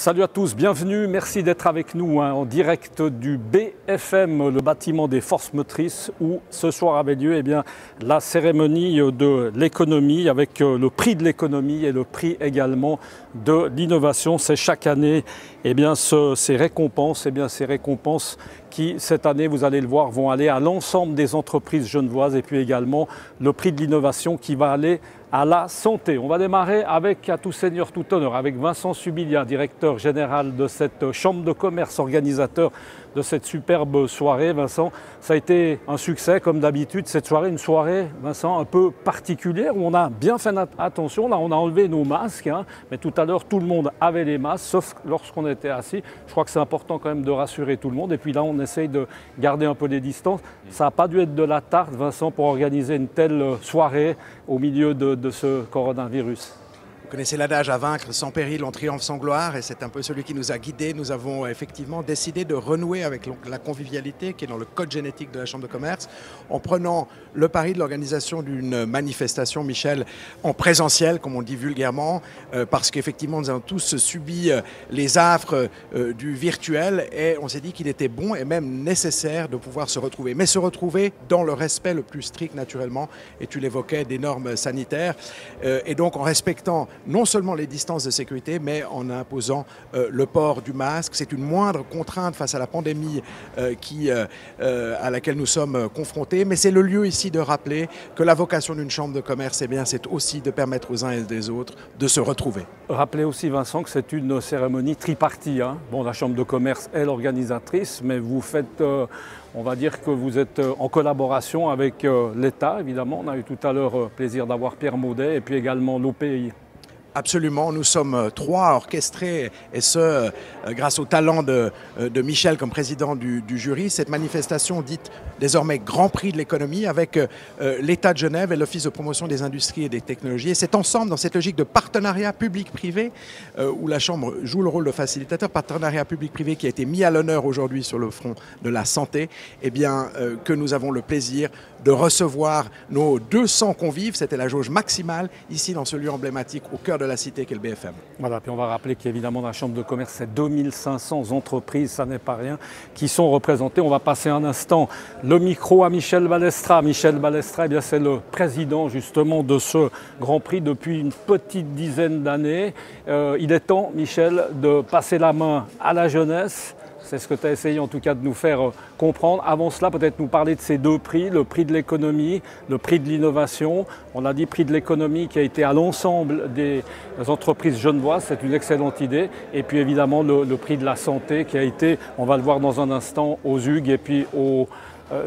Salut à tous, bienvenue, merci d'être avec nous en direct du BFM, le bâtiment des forces motrices, où ce soir avait lieu la cérémonie de l'économie avec le prix de l'économie et le prix également de l'innovation. C'est chaque année ces récompenses qui, cette année, vous allez le voir, vont aller à l'ensemble des entreprises genevoises et puis également le prix de l'innovation qui va aller à la santé. On va démarrer avec, à tout seigneur, tout honneur, avec Vincent Subilia, directeur général de cette chambre de commerce, organisateur de cette superbe soirée. Vincent, ça a été un succès comme d'habitude. Cette soirée, une soirée, Vincent, un peu particulière où on a bien fait attention. Là, on a enlevé nos masques, mais tout à l'heure, tout le monde avait les masques, sauf lorsqu'on était assis. Je crois que c'est important quand même de rassurer tout le monde. Et puis là, on essaye de garder un peu les distances. Ça n'a pas dû être de la tarte, Vincent, pour organiser une telle soirée au milieu de ce coronavirus. Vous connaissez l'adage, à vaincre sans péril, on triomphe sans gloire, et c'est un peu celui qui nous a guidés. Nous avons effectivement décidé de renouer avec la convivialité qui est dans le code génétique de la Chambre de commerce, en prenant le pari de l'organisation d'une manifestation, Michel, en présentiel, comme on dit vulgairement, parce qu'effectivement nous avons tous subi les affres du virtuel, et on s'est dit qu'il était bon et même nécessaire de pouvoir se retrouver. Mais se retrouver dans le respect le plus strict naturellement, et tu l'évoquais, des normes sanitaires, et donc en respectant non seulement les distances de sécurité, mais en imposant le port du masque. C'est une moindre contrainte face à la pandémie à laquelle nous sommes confrontés, mais c'est le lieu ici de rappeler que la vocation d'une chambre de commerce, c'est aussi de permettre aux uns et aux autres de se retrouver. Rappelez aussi, Vincent, que c'est une cérémonie tripartie. Bon, la chambre de commerce est l'organisatrice, mais vous faites... on va dire que vous êtes en collaboration avec l'État, évidemment. On a eu tout à l'heure plaisir d'avoir Pierre Maudet et puis également l'OPI. Absolument, nous sommes trois orchestrés, et ce, grâce au talent de Michel comme président du jury. Cette manifestation dite désormais Grand Prix de l'économie avec l'État de Genève et l'Office de promotion des industries et des technologies. Et c'est ensemble, dans cette logique de partenariat public-privé, où la Chambre joue le rôle de facilitateur, partenariat public-privé qui a été mis à l'honneur aujourd'hui sur le front de la santé, que nous avons le plaisir de recevoir nos 200 convives. C'était la jauge maximale, ici dans ce lieu emblématique, au cœur de la cité qu'est le BFM. Voilà, puis on va rappeler qu'évidemment dans la Chambre de commerce, c'est 2500 entreprises, ça n'est pas rien, qui sont représentées. On va passer un instant le micro à Michel Balestra. Michel Balestra, c'est le président justement de ce Grand Prix depuis une petite dizaine d'années. Il est temps, Michel, de passer la main à la jeunesse. C'est ce que tu as essayé en tout cas de nous faire comprendre. Avant cela, peut-être nous parler de ces deux prix, le prix de l'économie, le prix de l'innovation. On a dit prix de l'économie qui a été à l'ensemble des entreprises genevoises, c'est une excellente idée. Et puis évidemment le prix de la santé qui a été, on va le voir dans un instant, aux UG et puis aux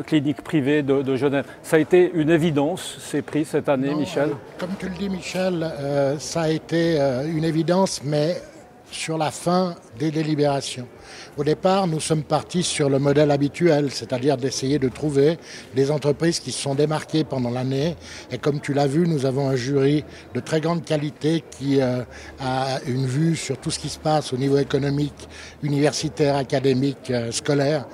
cliniques privées de Genève. Ça a été une évidence, ces prix cette année, non, Michel? Comme tu le dis, Michel, ça a été une évidence, mais sur la fin des délibérations. Au départ, nous sommes partis sur le modèle habituel, c'est-à-dire d'essayer de trouver des entreprises qui se sont démarquées pendant l'année. Et comme tu l'as vu, nous avons un jury de très grande qualité qui a une vue sur tout ce qui se passe au niveau économique, universitaire, académique, scolaire.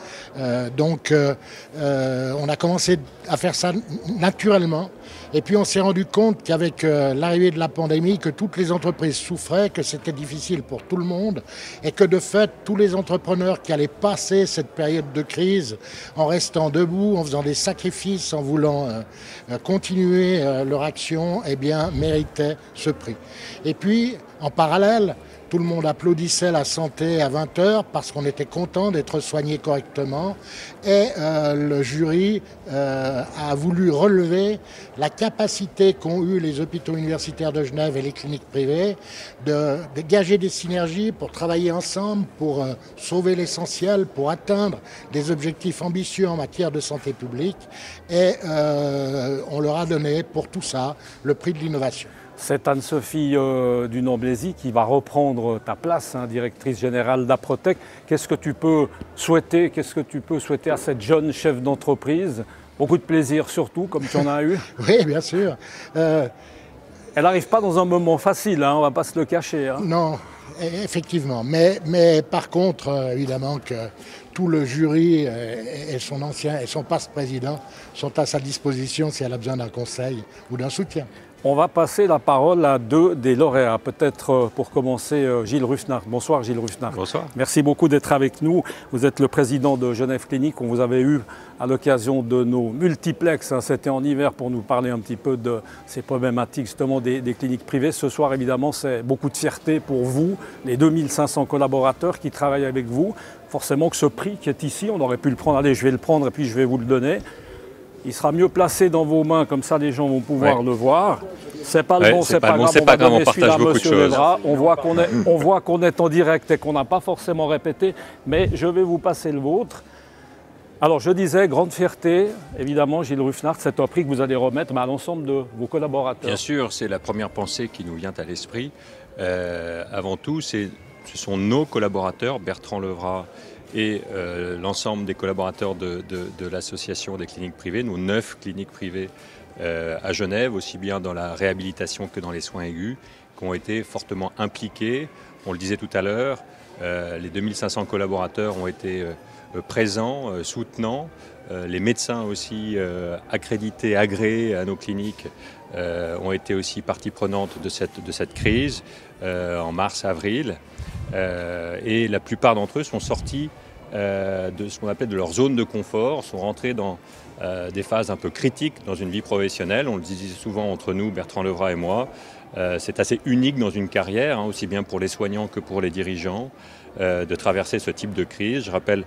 Donc, on a commencé à faire ça naturellement. Et puis on s'est rendu compte qu'avec l'arrivée de la pandémie, que toutes les entreprises souffraient, que c'était difficile pour tout le monde et que de fait, tous les entrepreneurs qui allaient passer cette période de crise en restant debout, en faisant des sacrifices, en voulant continuer leur action, méritaient ce prix. Et puis, en parallèle, tout le monde applaudissait la santé à 20h parce qu'on était content d'être soigné correctement. Et le jury a voulu relever la capacité qu'ont eu les hôpitaux universitaires de Genève et les cliniques privées de dégager des synergies pour travailler ensemble, pour sauver l'essentiel, pour atteindre des objectifs ambitieux en matière de santé publique. Et on leur a donné pour tout ça le prix de l'innovation. C'est Anne-Sophie Dunant-Blaisy qui va reprendre ta place, directrice générale d'Aprotec. Qu'est-ce que tu peux souhaiter à cette jeune chef d'entreprise? Beaucoup de plaisir surtout, comme tu en as eu. Oui, bien sûr. Elle n'arrive pas dans un moment facile, on ne va pas se le cacher. Non, effectivement. Mais par contre, évidemment que tout le jury et son passe-président sont à sa disposition si elle a besoin d'un conseil ou d'un soutien. On va passer la parole à deux des lauréats. Peut-être pour commencer, Gilles Ruffnart. Bonsoir Gilles Ruffnart. Bonsoir. Merci beaucoup d'être avec nous. Vous êtes le président de Genève Clinique. On vous avait eu à l'occasion de nos multiplex. C'était en hiver pour nous parler un petit peu de ces problématiques justement des cliniques privées. Ce soir, évidemment, c'est beaucoup de fierté pour vous, les 2500 collaborateurs qui travaillent avec vous. Forcément que ce prix qui est ici, on aurait pu le prendre. Allez, je vais le prendre et puis je vais vous le donner. Il sera mieux placé dans vos mains, comme ça les gens vont pouvoir le voir. C'est pas le bon, c'est pas grave, on va donner celui-là à Monsieur Lebras. On voit qu'on est en direct et qu'on n'a pas forcément répété, mais je vais vous passer le vôtre. Alors je disais, grande fierté, évidemment Gilles Ruffnart, c'est un prix que vous allez remettre à l'ensemble de vos collaborateurs. Bien sûr, c'est la première pensée qui nous vient à l'esprit. Avant tout, ce sont nos collaborateurs, Bertrand Levrat, et l'ensemble des collaborateurs de l'association des cliniques privées, nos 9 cliniques privées à Genève, aussi bien dans la réhabilitation que dans les soins aigus, qui ont été fortement impliqués. On le disait tout à l'heure, les 2500 collaborateurs ont été présents, soutenants. Les médecins aussi accrédités, agréés à nos cliniques ont été aussi partie prenante de cette crise en mars-avril. Et la plupart d'entre eux sont sortis de ce qu'on appelle de leur zone de confort, sont rentrés dans des phases un peu critiques dans une vie professionnelle. On le disait souvent entre nous, Bertrand Levrat et moi. C'est assez unique dans une carrière, aussi bien pour les soignants que pour les dirigeants, de traverser ce type de crise. Je rappelle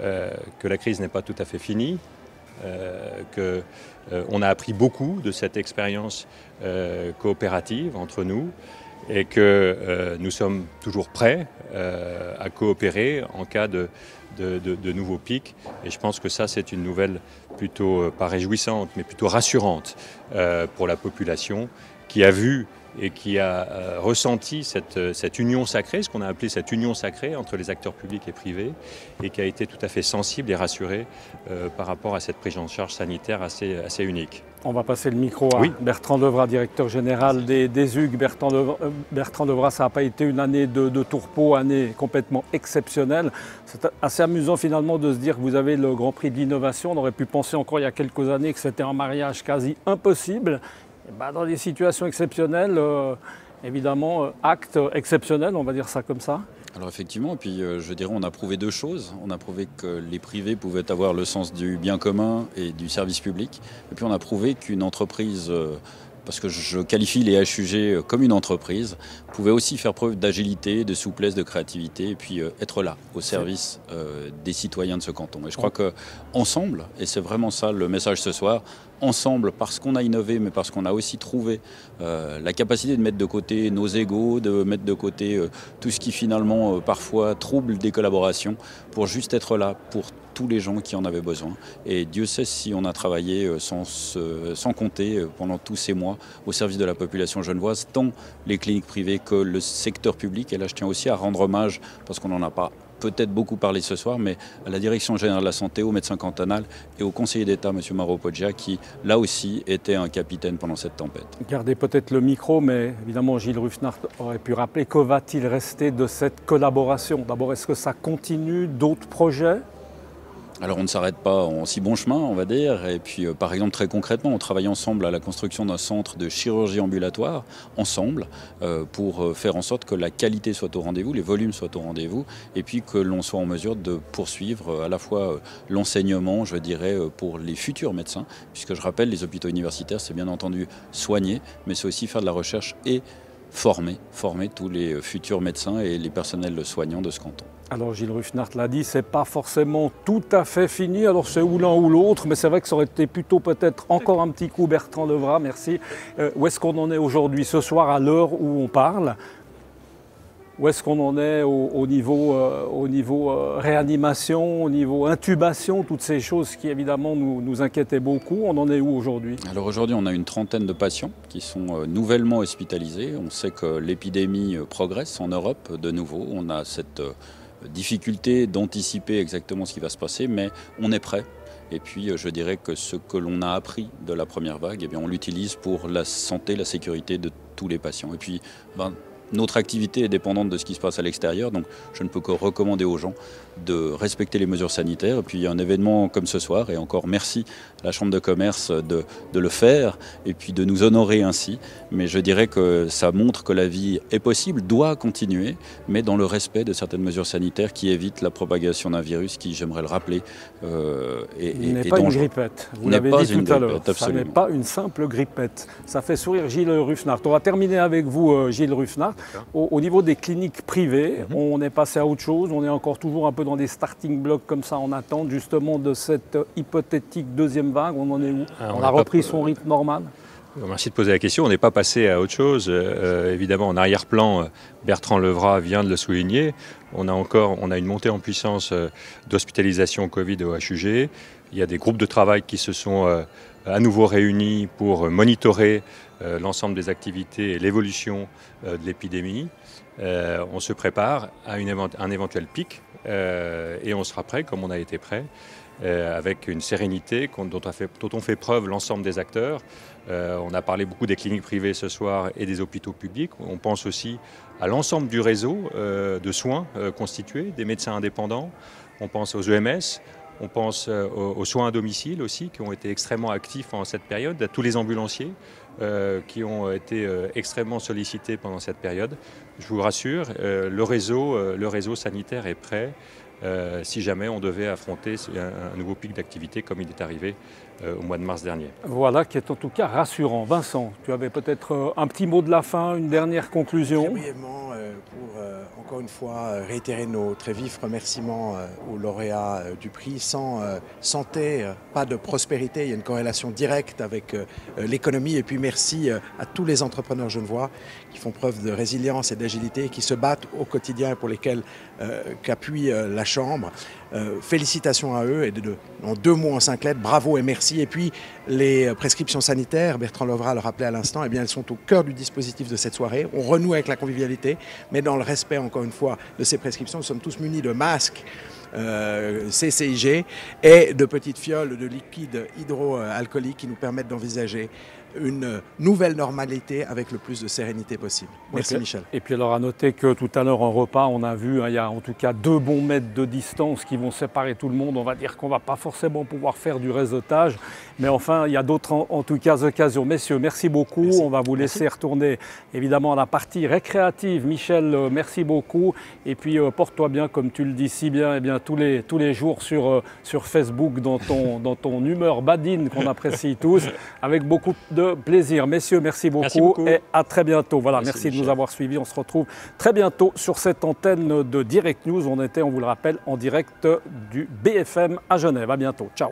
que la crise n'est pas tout à fait finie, qu'on a appris beaucoup de cette expérience coopérative entre nous, et que nous sommes toujours prêts à coopérer en cas de nouveaux pics. Et je pense que ça, c'est une nouvelle plutôt, pas réjouissante, mais plutôt rassurante pour la population qui a vu et qui a ressenti cette union sacrée, ce qu'on a appelé cette union sacrée entre les acteurs publics et privés, et qui a été tout à fait sensible et rassurée par rapport à cette prise en charge sanitaire assez unique. On va passer le micro à Bertrand Levrat, directeur général des UG. Bertrand Levrat, ça n'a pas été une année de tourpeau, année complètement exceptionnelle. C'est assez amusant finalement de se dire que vous avez le Grand Prix de l'innovation. On aurait pu penser encore il y a quelques années que c'était un mariage quasi impossible. Et dans des situations exceptionnelles, évidemment, actes exceptionnels, on va dire ça comme ça. Alors effectivement, et puis je dirais on a prouvé deux choses. On a prouvé que les privés pouvaient avoir le sens du bien commun et du service public. Et puis on a prouvé qu'une entreprise, parce que je qualifie les HUG comme une entreprise, pouvait aussi faire preuve d'agilité, de souplesse, de créativité, et puis être là, au service des citoyens de ce canton. Et je crois qu'ensemble, et c'est vraiment ça le message ce soir, ensemble, parce qu'on a innové, mais parce qu'on a aussi trouvé la capacité de mettre de côté nos égos, de mettre de côté tout ce qui finalement parfois trouble des collaborations, pour juste être là pour tous les gens qui en avaient besoin. Et Dieu sait si on a travaillé sans compter pendant tous ces mois au service de la population genevoise, tant les cliniques privées que le secteur public. Et là, je tiens aussi à rendre hommage, parce qu'on n'en a pas peut-être beaucoup parlé ce soir, mais à la Direction générale de la santé, au médecin cantonal et au conseiller d'État, M. Mauro Poggia, qui là aussi était un capitaine pendant cette tempête. Gardez peut-être le micro, mais évidemment Gilles Ruffnart aurait pu rappeler que va-t-il rester de cette collaboration? D'abord, est-ce que ça continue, d'autres projets? Alors on ne s'arrête pas en si bon chemin, on va dire. Et puis par exemple très concrètement, on travaille ensemble à la construction d'un centre de chirurgie ambulatoire, ensemble, pour faire en sorte que la qualité soit au rendez-vous, les volumes soient au rendez-vous, et puis que l'on soit en mesure de poursuivre à la fois l'enseignement, je dirais, pour les futurs médecins, puisque je rappelle, les hôpitaux universitaires, c'est bien entendu soigner, mais c'est aussi faire de la recherche et former tous les futurs médecins et les personnels soignants de ce canton. Alors Gilles Ruffnart l'a dit, c'est pas forcément tout à fait fini, alors c'est ou l'un ou l'autre, mais c'est vrai que ça aurait été plutôt peut-être encore un petit coup. Bertrand Levrat, merci. Où est-ce qu'on en est aujourd'hui, ce soir, à l'heure où on parle? Où est-ce qu'on en est au niveau réanimation, au niveau intubation, toutes ces choses qui évidemment nous inquiétaient beaucoup? On en est où aujourd'hui? Alors aujourd'hui, on a une trentaine de patients qui sont nouvellement hospitalisés. On sait que l'épidémie progresse en Europe de nouveau. On a cette difficulté d'anticiper exactement ce qui va se passer, mais on est prêt. Et puis je dirais que ce que l'on a appris de la première vague, eh bien, on l'utilise pour la santé, la sécurité de tous les patients. Et puis Notre activité est dépendante de ce qui se passe à l'extérieur, donc je ne peux que recommander aux gens de respecter les mesures sanitaires. Et puis un événement comme ce soir, et encore merci à la Chambre de commerce de le faire et puis de nous honorer ainsi. Mais je dirais que ça montre que la vie est possible, doit continuer, mais dans le respect de certaines mesures sanitaires qui évitent la propagation d'un virus qui, j'aimerais le rappeler, n'est pas une grippette. Vous l'avez dit tout à l'heure. Ça n'est pas une simple grippette. Ça fait sourire Gilles Ruffnart. On va terminer avec vous, Gilles Ruffnart. Au niveau des cliniques privées, on est passé à autre chose. On est encore toujours un peu dans des starting blocks comme ça en attente justement de cette hypothétique deuxième vague. On en est où? On a repris son rythme normal? Merci de poser la question. On n'est pas passé à autre chose. Évidemment, en arrière-plan, Bertrand Levrat vient de le souligner. On a une montée en puissance d'hospitalisation Covid au HUG. Il y a des groupes de travail qui se sont à nouveau réunis pour monitorer l'ensemble des activités et l'évolution de l'épidémie. On se prépare à un éventuel pic et on sera prêt comme on a été prêt. Avec une sérénité dont on fait preuve l'ensemble des acteurs. On a parlé beaucoup des cliniques privées ce soir et des hôpitaux publics. On pense aussi à l'ensemble du réseau de soins constitué, des médecins indépendants. On pense aux EMS, on pense aux soins à domicile aussi, qui ont été extrêmement actifs en cette période, à tous les ambulanciers qui ont été extrêmement sollicités pendant cette période. Je vous rassure, le réseau sanitaire est prêt. Si jamais on devait affronter un nouveau pic d'activité comme il est arrivé au mois de mars dernier. Voilà, qui est en tout cas rassurant. Vincent, tu avais peut-être un petit mot de la fin, une dernière conclusion? Très brièvement, pour encore une fois réitérer nos très vifs remerciements aux lauréats du prix. Sans santé, pas de prospérité. Il y a une corrélation directe avec l'économie. Et puis merci à tous les entrepreneurs genevois qui font preuve de résilience et d'agilité, qui se battent au quotidien et pour lesquels qu'appuie la Chambre. Félicitations à eux et en 2 mots, en 5 lettres, bravo et merci. Et puis les prescriptions sanitaires, Bertrand Levrat le rappelait à l'instant, eh bien, elles sont au cœur du dispositif de cette soirée. On renoue avec la convivialité, mais dans le respect, encore une fois, de ces prescriptions. Nous sommes tous munis de masques CCIG et de petites fioles de liquide hydroalcoolique qui nous permettent d'envisager une nouvelle normalité avec le plus de sérénité possible. Merci Michel. Et puis alors à noter que tout à l'heure en repas, on a vu, il y a en tout cas 2 bons mètres de distance qui vont séparer tout le monde. On va dire qu'on ne va pas forcément pouvoir faire du réseautage, mais enfin il y a d'autres en tout cas occasions. Messieurs, merci beaucoup. Merci. On va vous laisser retourner évidemment à la partie récréative. Michel, merci beaucoup. Et puis porte-toi bien comme tu le dis si bien, et bien tous les jours sur Facebook dans ton humeur badine qu'on apprécie tous, avec beaucoup de plaisir. Messieurs, merci beaucoup et à très bientôt. Voilà, merci de nous avoir suivis. On se retrouve très bientôt sur cette antenne de Direct News. On était, on vous le rappelle, en direct du BFM à Genève. À bientôt. Ciao.